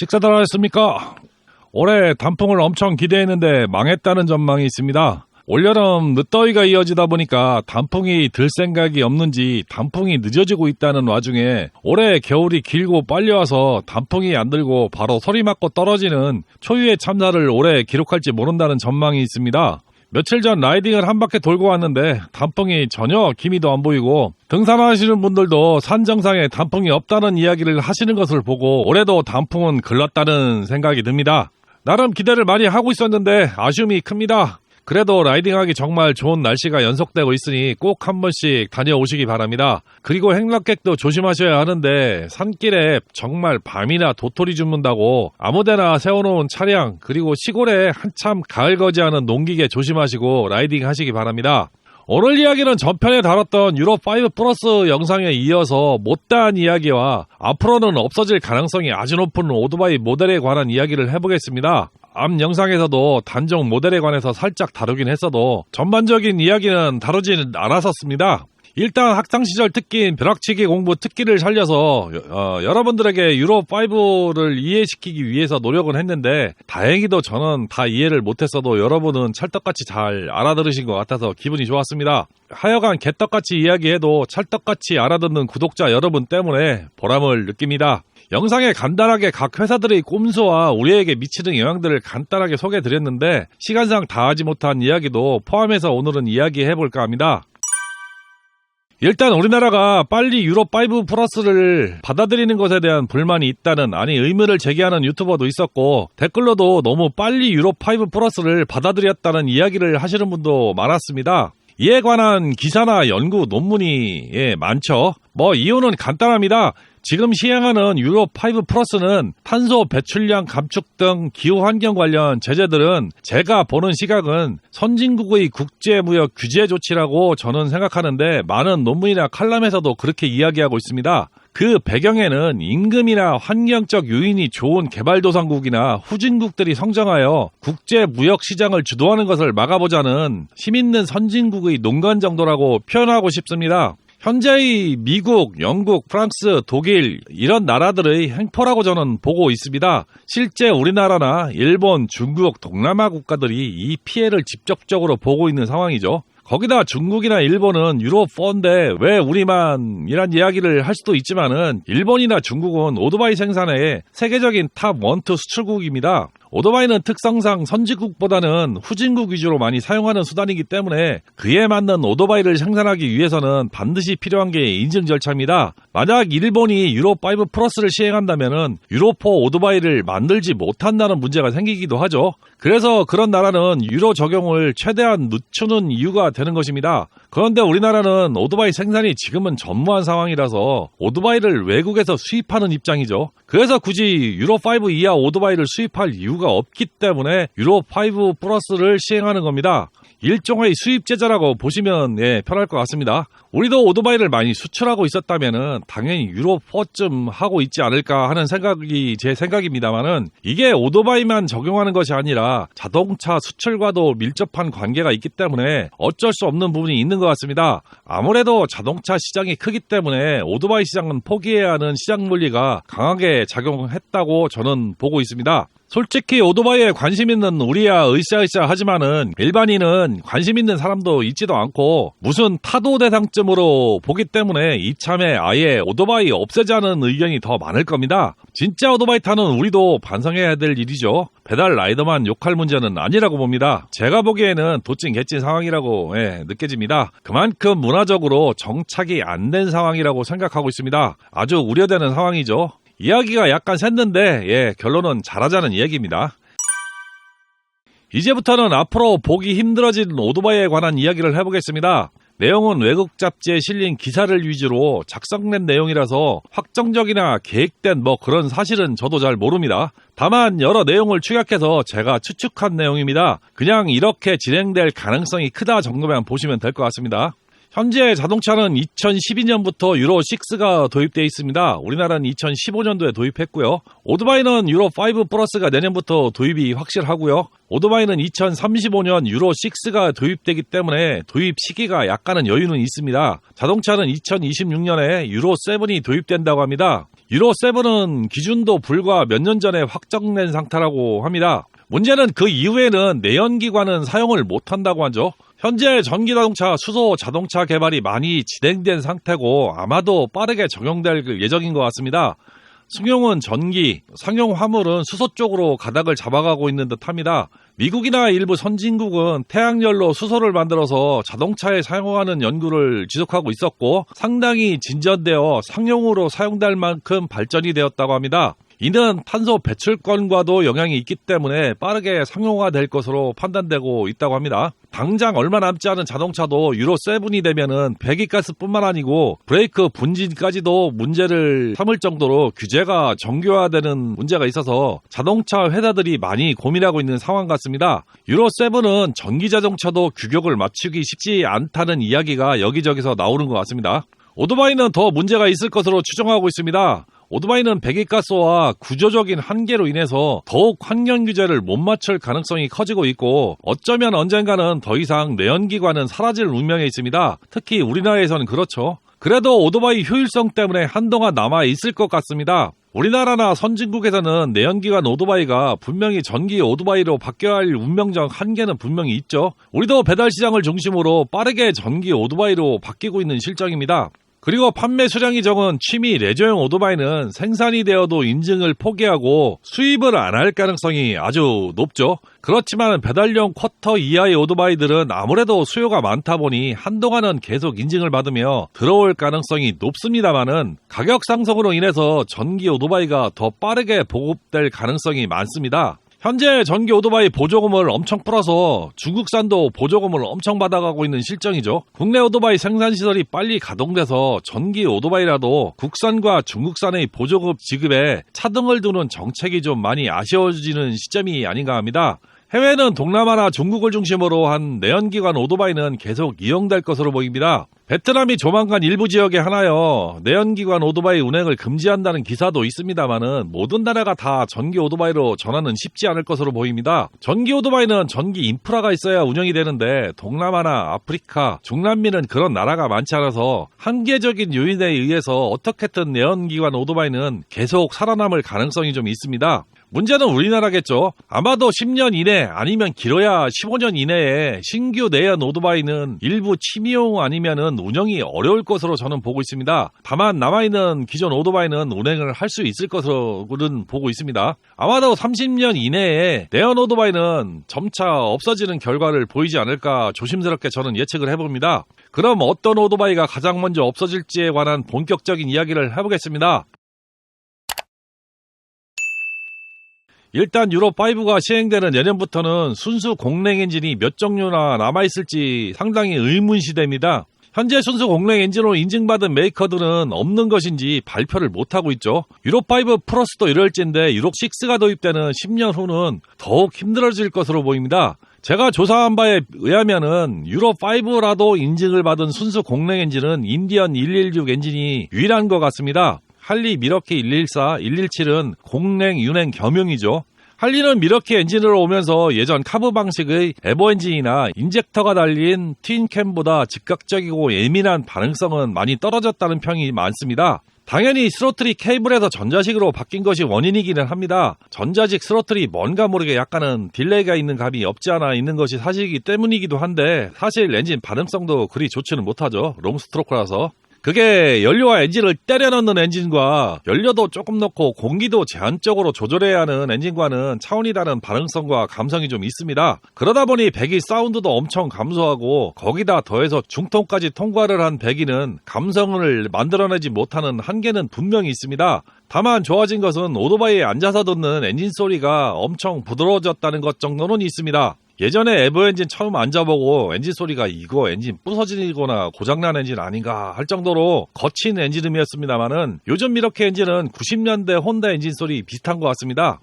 식사들 하셨습니까? 올해 단풍을 엄청 기대했는데 망했다는 전망이 있습니다. 올여름 늦더위가 이어지다 보니까 단풍이 들 생각이 없는지 단풍이 늦어지고 있다는 와중에 올해 겨울이 길고 빨리 와서 단풍이 안 들고 바로 소리 맞고 떨어지는 초유의 참사를 올해 기록할지 모른다는 전망이 있습니다. 며칠 전 라이딩을 한 바퀴 돌고 왔는데 단풍이 전혀 기미도 안 보이고 등산하시는 분들도 산 정상에 단풍이 없다는 이야기를 하시는 것을 보고 올해도 단풍은 글렀다는 생각이 듭니다. 나름 기대를 많이 하고 있었는데 아쉬움이 큽니다. 그래도 라이딩하기 정말 좋은 날씨가 연속되고 있으니 꼭 한 번씩 다녀오시기 바랍니다. 그리고 행락객도 조심하셔야 하는데 산길에 정말 밤이나 도토리 줍는다고 아무데나 세워놓은 차량 그리고 시골에 한참 가을거지하는 농기계 조심하시고 라이딩 하시기 바랍니다. 오늘 이야기는 전편에 다뤘던 유로5 플러스 영상에 이어서 못다한 이야기와 앞으로는 없어질 가능성이 아주 높은 오토바이 모델에 관한 이야기를 해보겠습니다. 앞 영상에서도 단종 모델에 관해서 살짝 다루긴 했어도 전반적인 이야기는 다루진 않았었습니다. 일단 학창시절 특기인 벼락치기 공부 특기를 살려서 여러분들에게 유로5를 이해시키기 위해서 노력은 했는데 다행히도 저는 다 이해를 못했어도 여러분은 찰떡같이 잘 알아들으신 것 같아서 기분이 좋았습니다. 하여간 개떡같이 이야기해도 찰떡같이 알아듣는 구독자 여러분 때문에 보람을 느낍니다. 영상에 간단하게 각 회사들의 꼼수와 우리에게 미치는 영향들을 간단하게 소개해드렸는데 시간상 다 하지 못한 이야기도 포함해서 오늘은 이야기해볼까 합니다. 일단 우리나라가 빨리 유로5 플러스를 받아들이는 것에 대한 불만이 있다는 아니 의문을 제기하는 유튜버도 있었고 댓글로도 너무 빨리 유로5 플러스를 받아들였다는 이야기를 하시는 분도 많았습니다. 이에 관한 기사나 연구 논문이 많죠. 이유는 간단합니다. 지금 시행하는 유로5 플러스는 탄소 배출량 감축 등 기후환경 관련 제재들은 제가 보는 시각은 선진국의 국제무역 규제 조치라고 저는 생각하는데 많은 논문이나 칼럼에서도 그렇게 이야기하고 있습니다. 그 배경에는 임금이나 환경적 요인이 좋은 개발도상국이나 후진국들이 성장하여 국제무역시장을 주도하는 것을 막아보자는 힘있는 선진국의 농간 정도라고 표현하고 싶습니다. 현재의 미국, 영국, 프랑스, 독일 이런 나라들의 행포라고 저는 보고 있습니다. 실제 우리나라나 일본, 중국, 동남아 국가들이 이 피해를 직접적으로 보고 있는 상황이죠. 거기다 중국이나 일본은 유로4인데 왜 우리만 이란 이야기를 할 수도 있지만은 일본이나 중국은 오토바이 생산의 세계적인 탑 1, 2 수출국입니다. 오토바이는 특성상 선진국보다는 후진국 위주로 많이 사용하는 수단이기 때문에 그에 맞는 오토바이를 생산하기 위해서는 반드시 필요한 게 인증 절차입니다. 만약 일본이 유로5 플러스를 시행한다면은 유로4 오토바이를 만들지 못한다는 문제가 생기기도 하죠. 그래서 그런 나라는 유로 적용을 최대한 늦추는 이유가 되는 것입니다. 그런데 우리나라는 오토바이 생산이 지금은 전무한 상황이라서 오토바이를 외국에서 수입하는 입장이죠. 그래서 굳이 유로5 이하 오토바이를 수입할 이유가 없기 때문에 유로5 플러스를 시행하는 겁니다. 일종의 수입제재라고 보시면 편할 것 같습니다. 우리도 오토바이를 많이 수출하고 있었다면 당연히 유로4쯤 하고 있지 않을까 하는 생각이 제 생각입니다만은 이게 오토바이만 적용하는 것이 아니라 자동차 수출과도 밀접한 관계가 있기 때문에 어쩔 수 없는 부분이 있는 것 같습니다. 아무래도 자동차 시장이 크기 때문에 오토바이 시장은 포기해야 하는 시장 논리가 강하게 작용했다고 저는 보고 있습니다. 솔직히 오토바이에 관심 있는 우리야 으쌰으쌰 하지만은 일반인은 관심 있는 사람도 있지도 않고 무슨 타도 대상쯤으로 보기 때문에 이참에 아예 오토바이 없애자는 의견이 더 많을 겁니다. 진짜 오토바이 타는 우리도 반성해야 될 일이죠. 배달 라이더만 욕할 문제는 아니라고 봅니다. 제가 보기에는 도찐 개찐 상황이라고 느껴집니다. 그만큼 문화적으로 정착이 안 된 상황이라고 생각하고 있습니다. 아주 우려되는 상황이죠. 이야기가 약간 샜는데 결론은 잘하자는 이야기입니다. 이제부터는 앞으로 보기 힘들어진 오토바이에 관한 이야기를 해보겠습니다. 내용은 외국 잡지에 실린 기사를 위주로 작성된 내용이라서 확정적이나 계획된 그런 사실은 저도 잘 모릅니다. 다만 여러 내용을 추격해서 제가 추측한 내용입니다. 그냥 이렇게 진행될 가능성이 크다 정도만 보시면 될 것 같습니다. 현재 자동차는 2012년부터 유로6가 도입되어 있습니다. 우리나라는 2015년도에 도입했고요. 오토바이는 유로5 플러스가 내년부터 도입이 확실하고요. 오토바이는 2035년 유로6가 도입되기 때문에 도입 시기가 약간은 여유는 있습니다. 자동차는 2026년에 유로7이 도입된다고 합니다. 유로7은 기준도 불과 몇 년 전에 확정된 상태라고 합니다. 문제는 그 이후에는 내연기관은 사용을 못한다고 하죠. 현재 전기자동차, 수소 자동차 개발이 많이 진행된 상태고 아마도 빠르게 적용될 예정인 것 같습니다. 승용은 전기, 상용 화물은 수소 쪽으로 가닥을 잡아가고 있는 듯합니다. 미국이나 일부 선진국은 태양열로 수소를 만들어서 자동차에 사용하는 연구를 지속하고 있었고 상당히 진전되어 상용으로 사용될 만큼 발전이 되었다고 합니다. 이는 탄소 배출권과도 영향이 있기 때문에 빠르게 상용화될 것으로 판단되고 있다고 합니다. 당장 얼마 남지 않은 자동차도 유로7이 되면은 배기가스뿐만 아니고 브레이크 분진까지도 문제를 삼을 정도로 규제가 정교화되는 문제가 있어서 자동차 회사들이 많이 고민하고 있는 상황 같습니다. 유로7은 전기자동차도 규격을 맞추기 쉽지 않다는 이야기가 여기저기서 나오는 것 같습니다. 오토바이는 더 문제가 있을 것으로 추정하고 있습니다. 오토바이는 배기가스와 구조적인 한계로 인해서 더욱 환경 규제를 못 맞출 가능성이 커지고 있고 어쩌면 언젠가는 더 이상 내연기관은 사라질 운명에 있습니다. 특히 우리나라에서는 그렇죠. 그래도 오토바이 효율성 때문에 한동안 남아 있을 것 같습니다. 우리나라나 선진국에서는 내연기관 오토바이가 분명히 전기 오토바이로 바뀌어야 할 운명적 한계는 분명히 있죠. 우리도 배달 시장을 중심으로 빠르게 전기 오토바이로 바뀌고 있는 실정입니다. 그리고 판매 수량이 적은 취미 레저용 오토바이는 생산이 되어도 인증을 포기하고 수입을 안 할 가능성이 아주 높죠. 그렇지만 배달용 쿼터 이하의 오토바이들은 아무래도 수요가 많다 보니 한동안은 계속 인증을 받으며 들어올 가능성이 높습니다만은 가격 상승으로 인해서 전기 오토바이가 더 빠르게 보급될 가능성이 많습니다. 현재 전기 오토바이 보조금을 엄청 풀어서 중국산도 보조금을 엄청 받아가고 있는 실정이죠. 국내 오토바이 생산시설이 빨리 가동돼서 전기 오토바이라도 국산과 중국산의 보조금 지급에 차등을 두는 정책이 좀 많이 아쉬워지는 시점이 아닌가 합니다. 해외는 동남아나 중국을 중심으로 한 내연기관 오토바이는 계속 이용될 것으로 보입니다. 베트남이 조만간 일부 지역에 하나여 내연기관 오토바이 운행을 금지한다는 기사도 있습니다만은 모든 나라가 다 전기 오토바이로 전환은 쉽지 않을 것으로 보입니다. 전기 오토바이는 전기 인프라가 있어야 운영이 되는데 동남아나 아프리카, 중남미는 그런 나라가 많지 않아서 한계적인 요인에 의해서 어떻게든 내연기관 오토바이는 계속 살아남을 가능성이 좀 있습니다. 문제는 우리나라겠죠. 아마도 10년 이내 아니면 길어야 15년 이내에 신규 내연 오토바이는 일부 취미용 아니면은 운영이 어려울 것으로 저는 보고 있습니다. 다만 남아있는 기존 오토바이는 운행을 할 수 있을 것으로는 보고 있습니다. 아마도 30년 이내에 내연 오토바이는 점차 없어지는 결과를 보이지 않을까 조심스럽게 저는 예측을 해봅니다. 그럼 어떤 오토바이가 가장 먼저 없어질지에 관한 본격적인 이야기를 해보겠습니다. 일단 유로5가 시행되는 내년부터는 순수 공랭 엔진이 몇 종류나 남아있을지 상당히 의문시됩니다. 현재 순수 공랭 엔진으로 인증받은 메이커들은 없는 것인지 발표를 못하고 있죠. 유로5 플러스도 이럴진데 유로6가 도입되는 10년 후는 더욱 힘들어질 것으로 보입니다. 제가 조사한 바에 의하면은 유로5라도 인증을 받은 순수 공랭 엔진은 인디언 116 엔진이 유일한 것 같습니다. 할리 미러키 114, 117은 공랭, 윤행 겸용이죠. 할리는 미러키 엔진으로 오면서 예전 카브 방식의 에버 엔진이나 인젝터가 달린 트윈캠보다 즉각적이고 예민한 반응성은 많이 떨어졌다는 평이 많습니다. 당연히 스로틀이 케이블에서 전자식으로 바뀐 것이 원인이기는 합니다. 전자식 스로틀이 뭔가 모르게 약간은 딜레이가 있는 감이 없지 않아 있는 것이 사실이기 때문이기도 한데 사실 엔진 반응성도 그리 좋지는 못하죠. 롱스트로크라서. 그게 연료와 엔진을 때려 넣는 엔진과 연료도 조금 넣고 공기도 제한적으로 조절해야 하는 엔진과는 차원이 다른 반응성과 감성이 좀 있습니다. 그러다 보니 배기 사운드도 엄청 감소하고 거기다 더해서 중통까지 통과를 한 배기는 감성을 만들어내지 못하는 한계는 분명히 있습니다. 다만 좋아진 것은 오토바이에 앉아서 듣는 엔진 소리가 엄청 부드러워졌다는 것 정도는 있습니다. 예전에 에버 엔진 처음 앉아보고 엔진 소리가 이거 엔진 부서지거나 고장난 엔진 아닌가 할 정도로 거친 엔진음이었습니다만은 요즘 이렇게 엔진은 90년대 혼다 엔진 소리 비슷한 것 같습니다.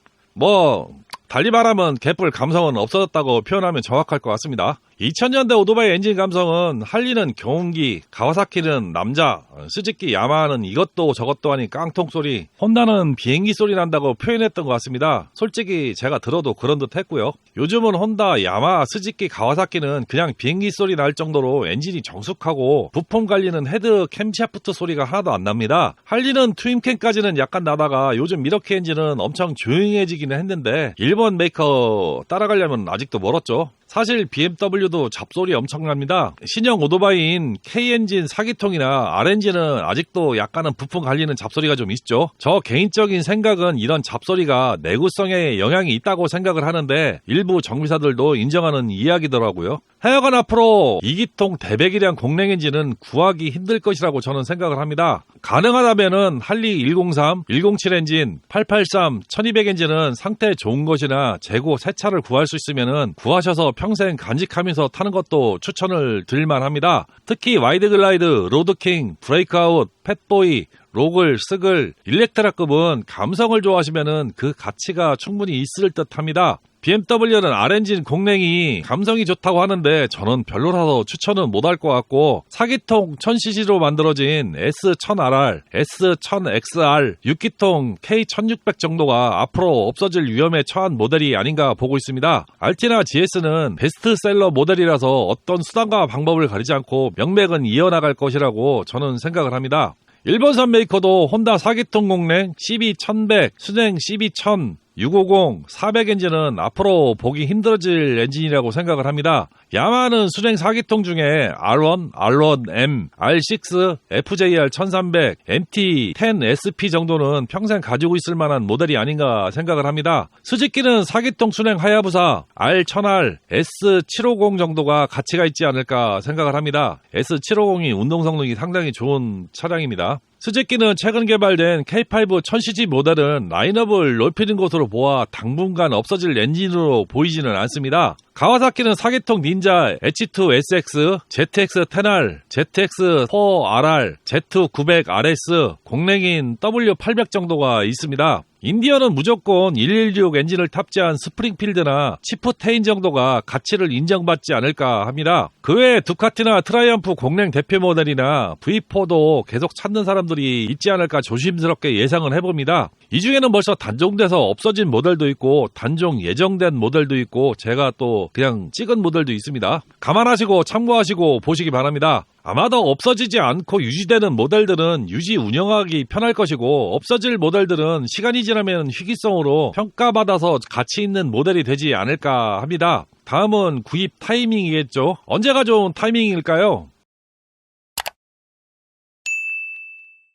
달리 말하면 개뿔 감성은 없어졌다고 표현하면 정확할 것 같습니다. 2000년대 오토바이 엔진 감성은 할리는 경운기, 가와사키는 남자, 스즈키, 야마하는 이것도 저것도 아닌 깡통 소리, 혼다는 비행기 소리 난다고 표현했던 것 같습니다. 솔직히 제가 들어도 그런 듯 했고요. 요즘은 혼다, 야마, 스즈키, 가와사키는 그냥 비행기 소리 날 정도로 엔진이 정숙하고 부품 관리는 헤드 캠샤프트 소리가 하나도 안 납니다. 할리는 트윈캠까지는 약간 나다가 요즘 미러키 엔진은 엄청 조용해지기는 했는데 일본 메이커 따라가려면 아직도 멀었죠. 사실 BMW도 잡소리 엄청납니다. 신형 오토바이인 K엔진 4기통이나 R엔진은 아직도 약간은 부품 갈리는 잡소리가 좀 있죠. 저 개인적인 생각은 이런 잡소리가 내구성에 영향이 있다고 생각을 하는데 일부 정비사들도 인정하는 이야기더라고요. 하여간 앞으로 2기통 대배기량 공랭 엔진은 구하기 힘들 것이라고 저는 생각을 합니다. 가능하다면은 할리 103, 107 엔진, 883, 1200 엔진은 상태 좋은 것이나 재고 새 차를 구할 수 있으면은 구하셔서 평생 간직하면서 타는 것도 추천을 드릴만 합니다. 특히 와이드 글라이드, 로드킹, 브레이크아웃, 팻보이, 로글, 스글, 일렉트라급은 감성을 좋아하시면은 그 가치가 충분히 있을 듯 합니다. BMW는 R엔진 공랭이 감성이 좋다고 하는데 저는 별로라서 추천은 못할 것 같고 4기통 1000cc로 만들어진 S1000RR, S1000XR, 6기통 K1600 정도가 앞으로 없어질 위험에 처한 모델이 아닌가 보고 있습니다. 알티나 GS는 베스트셀러 모델이라서 어떤 수단과 방법을 가리지 않고 명맥은 이어나갈 것이라고 저는 생각을 합니다. 일본산 메이커도 혼다 4기통 공랭 CB1100, 순행 CB1000, 650, 400 엔진은 앞으로 보기 힘들어질 엔진이라고 생각을 합니다. 야마하는 순행 4기통 중에 R1, R1M, R6, FJR 1300, MT10SP 정도는 평생 가지고 있을 만한 모델이 아닌가 생각을 합니다. 스즈키는 4기통 순행 하야부사, R1000R, S750 정도가 가치가 있지 않을까 생각을 합니다. S750이 운동 성능이 상당히 좋은 차량입니다. 스즈키는 최근 개발된 K5 1000cc 모델은 라인업을 넓히는 것으로 보아 당분간 없어질 엔진으로 보이지는 않습니다. 가와사키는 4기통 닌자 H2SX, ZX10R, ZX4RR, Z900RS, 공랭인 W800 정도가 있습니다. 인디언은 무조건 116 엔진을 탑재한 스프링필드나 치프테인 정도가 가치를 인정받지 않을까 합니다. 그 외에 두카티나 트라이언프 공랭 대표 모델이나 V4도 계속 찾는 사람들이 있지 않을까 조심스럽게 예상을 해봅니다. 이 중에는 벌써 단종돼서 없어진 모델도 있고 단종 예정된 모델도 있고 제가 또 그냥 찍은 모델도 있습니다. 감안하시고 참고하시고 보시기 바랍니다. 아마도 없어지지 않고 유지되는 모델들은 유지 운영하기 편할 것이고 없어질 모델들은 시간이 지나면 희귀성으로 평가받아서 가치 있는 모델이 되지 않을까 합니다. 다음은 구입 타이밍이겠죠. 언제가 좋은 타이밍일까요?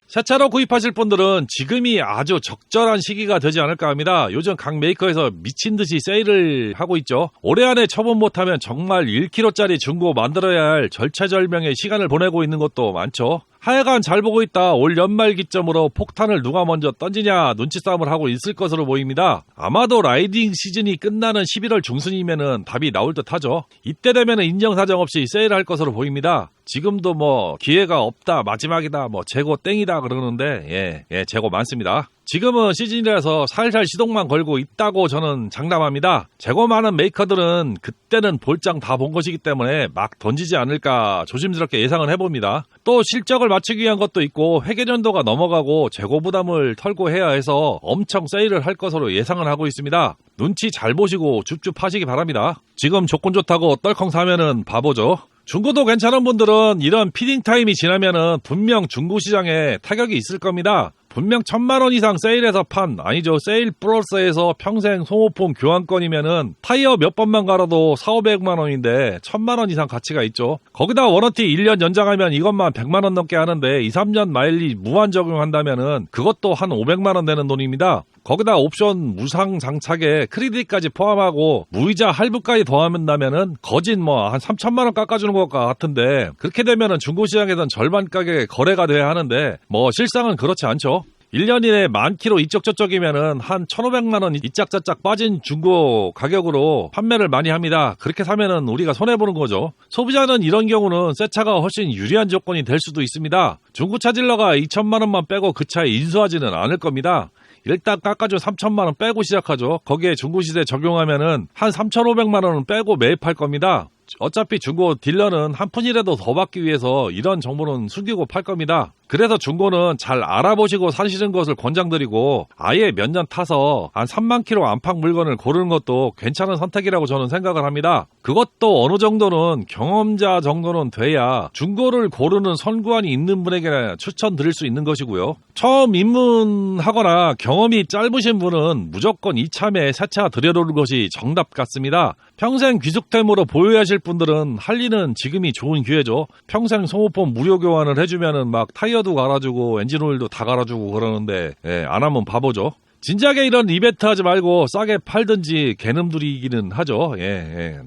새 차로 구입하실 분들은 지금이 아주 적절한 시기가 되지 않을까 합니다. 요즘 각 메이커에서 미친듯이 세일을 하고 있죠. 올해 안에 처분 못하면 정말 1kg짜리 중고 만들어야 할 절체절명의 시간을 보내고 있는 것도 많죠. 하여간 잘 보고 있다 올 연말 기점으로 폭탄을 누가 먼저 던지냐 눈치 싸움을 하고 있을 것으로 보입니다. 아마도 라이딩 시즌이 끝나는 11월 중순이면은 답이 나올 듯 하죠. 이때 되면은 인정사정 없이 세일할 것으로 보입니다. 지금도 뭐 기회가 없다 마지막이다 뭐 재고 땡이다 그러는데 재고 많습니다. 지금은 시즌이라서 살살 시동만 걸고 있다고 저는 장담합니다. 재고 많은 메이커들은 그때는 볼장 다 본 것이기 때문에 막 던지지 않을까 조심스럽게 예상을 해봅니다. 또 실적을 맞추기 위한 것도 있고 회계연도가 넘어가고 재고 부담을 털고 해야 해서 엄청 세일을 할 것으로 예상을 하고 있습니다. 눈치 잘 보시고 줍줍 하시기 바랍니다. 지금 조건 좋다고 떨컹 사면은 바보죠. 중고도 괜찮은 분들은 이런 피딩 타임이 지나면은 분명 중고 시장에 타격이 있을 겁니다. 분명 1000만원 이상 세일해서 세일 플러스에서 평생 소모품 교환권이면은 타이어 몇 번만 갈아도 4,500만원인데 1000만원 이상 가치가 있죠. 거기다 워런티 1년 연장하면 이것만 100만원 넘게 하는데 2, 3년 마일리 무한 적용한다면은 그것도 한 500만원 되는 돈입니다. 거기다 옵션 무상 장착에 크레딧까지 포함하고 무이자 할부까지 더하면다면은 거진 한 3,000만원 깎아주는 것 같은데 그렇게 되면은 중고시장에선 절반 가격에 거래가 돼야 하는데 실상은 그렇지 않죠. 1년 이내 만 킬로 이쪽 저쪽이면은 한 1,500만원 이짝저짝 빠진 중고 가격으로 판매를 많이 합니다. 그렇게 사면은 우리가 손해보는 거죠. 소비자는 이런 경우는 새 차가 훨씬 유리한 조건이 될 수도 있습니다. 중고차 딜러가 2,000만원만 빼고 그 차에 인수하지는 않을 겁니다. 일단 깎아준 3천만 원 빼고 시작하죠. 거기에 중고시세 적용하면은 한 3,500만 원은 빼고 매입할 겁니다. 어차피 중고 딜러는 한 푼이라도 더 받기 위해서 이런 정보는 숨기고 팔 겁니다. 그래서 중고는 잘 알아보시고 사시는 것을 권장드리고 아예 몇 년 타서 한 3만 킬로 안팎 물건을 고르는 것도 괜찮은 선택이라고 저는 생각을 합니다. 그것도 어느 정도는 경험자 정도는 돼야 중고를 고르는 선구안이 있는 분에게 추천드릴 수 있는 것이고요. 처음 입문하거나 경험이 짧으신 분은 무조건 이참에 새 차 들여놓는 것이 정답 같습니다. 평생 귀속템으로 보유하실 분들은 할리는 지금이 좋은 기회죠. 평생 소모품 무료 교환을 해주면은 막 타이어도 갈아주고 엔진오일도 다 갈아주고 그러는데 안 하면 바보죠. 진작에 이런 이벤트 하지 말고 싸게 팔든지 개놈들이기는 하죠.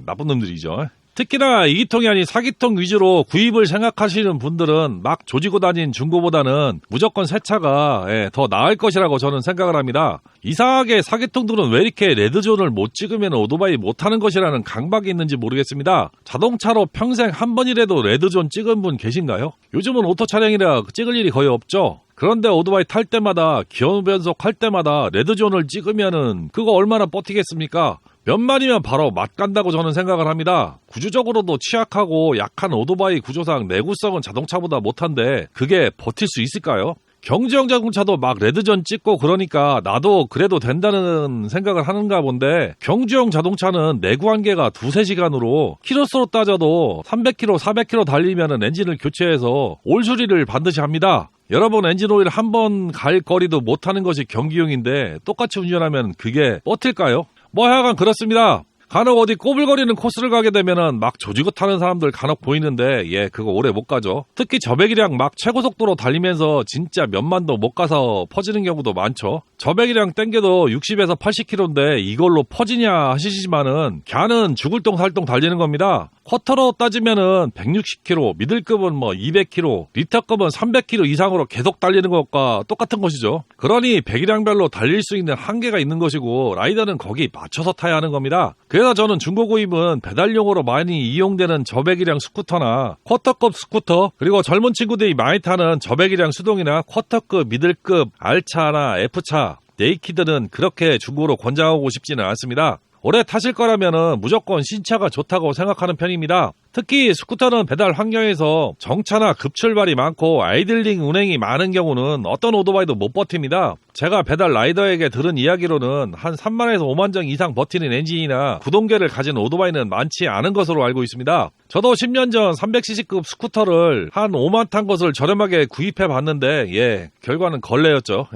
나쁜 놈들이죠. 특히나 2기통이 아닌 4기통 위주로 구입을 생각하시는 분들은 막 조지고 다닌 중고보다는 무조건 새 차가 더 나을 것이라고 저는 생각을 합니다. 이상하게 4기통들은 왜 이렇게 레드존을 못 찍으면 오토바이 못하는 것이라는 강박이 있는지 모르겠습니다. 자동차로 평생 한 번이라도 레드존 찍은 분 계신가요? 요즘은 오토 차량이라 찍을 일이 거의 없죠. 그런데 오토바이 탈 때마다 기어 변속 할 때마다 레드존을 찍으면은 그거 얼마나 버티겠습니까? 몇 마리면 바로 맛 간다고 저는 생각을 합니다. 구조적으로도 취약하고 약한 오토바이 구조상 내구성은 자동차보다 못한데 그게 버틸 수 있을까요? 경주형 자동차도 막 레드존 찍고 그러니까 나도 그래도 된다는 생각을 하는가 본데 경주형 자동차는 내구 한계가 2-3시간으로 키로수로 따져도 300km, 400km 달리면 엔진을 교체해서 올 수리를 반드시 합니다. 여러분 엔진오일 한 번 갈 거리도 못하는 것이 경기용인데 똑같이 운전하면 그게 버틸까요? 뭐 하여간 그렇습니다. 간혹 어디 꼬불거리는 코스를 가게 되면은 막 조지고 타는 사람들 간혹 보이는데 그거 오래 못 가죠. 특히 저배기량 막 최고속도로 달리면서 진짜 몇만도 못 가서 퍼지는 경우도 많죠. 저배기량 땡겨도 60에서 80km인데 이걸로 퍼지냐 하시지만은 걔는 죽을 똥 살 똥 달리는 겁니다. 쿼터로 따지면은 160km, 미들급은 200km, 리터급은 300km 이상으로 계속 달리는 것과 똑같은 것이죠. 그러니 배기량별로 달릴 수 있는 한계가 있는 것이고 라이더는 거기 맞춰서 타야 하는 겁니다. 그래서 저는 중고 구입은 배달용으로 많이 이용되는 저배기량 스쿠터나 쿼터급 스쿠터 그리고 젊은 친구들이 많이 타는 저배기량 수동이나 쿼터급, 미들급, R차나 F차, 네이키드는 그렇게 중고로 권장하고 싶지는 않습니다. 오래 타실 거라면 무조건 신차가 좋다고 생각하는 편입니다. 특히 스쿠터는 배달 환경에서 정차나 급출발이 많고 아이들링 운행이 많은 경우는 어떤 오토바이도 못 버팁니다. 제가 배달 라이더에게 들은 이야기로는 한 3만에서 5만 정 이상 버티는 엔진이나 구동계를 가진 오토바이는 많지 않은 것으로 알고 있습니다. 저도 10년 전 300cc급 스쿠터를 한 5만 탄 것을 저렴하게 구입해 봤는데 결과는 걸레였죠.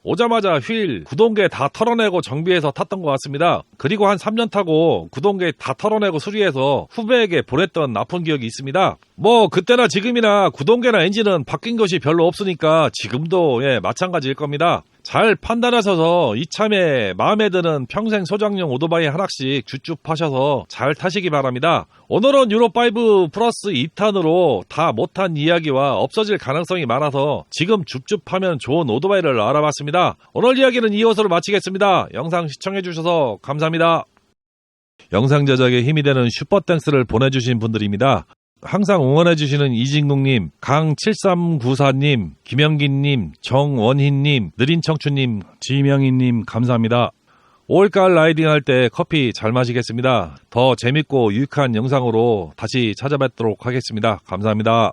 오자마자 휠, 구동계 다 털어내고 정비해서 탔던 것 같습니다. 그리고 한 3년 타고 구동계 다 털어내고 수리해서 후배에게 보냈던 나쁜 기억이 있습니다. 그때나 지금이나 구동계나 엔진은 바뀐 것이 별로 없으니까 지금도 마찬가지일 겁니다. 잘 판단하셔서 이참에 마음에 드는 평생 소장용 오토바이 하나씩 줍줍하셔서 잘 타시기 바랍니다. 오늘은 유로5 플러스 2탄으로 다 못한 이야기와 없어질 가능성이 많아서 지금 줍줍하면 좋은 오토바이를 알아봤습니다. 오늘 이야기는 이것으로 마치겠습니다. 영상 시청해주셔서 감사합니다. 영상 제작에 힘이 되는 슈퍼땡스를 보내주신 분들입니다. 항상 응원해주시는 이진국님, 강7394님, 김영기님, 정원희님, 느린청춘님, 지명희님 감사합니다. 5월가을 라이딩 할 때 커피 잘 마시겠습니다. 더 재밌고 유익한 영상으로 다시 찾아뵙도록 하겠습니다. 감사합니다.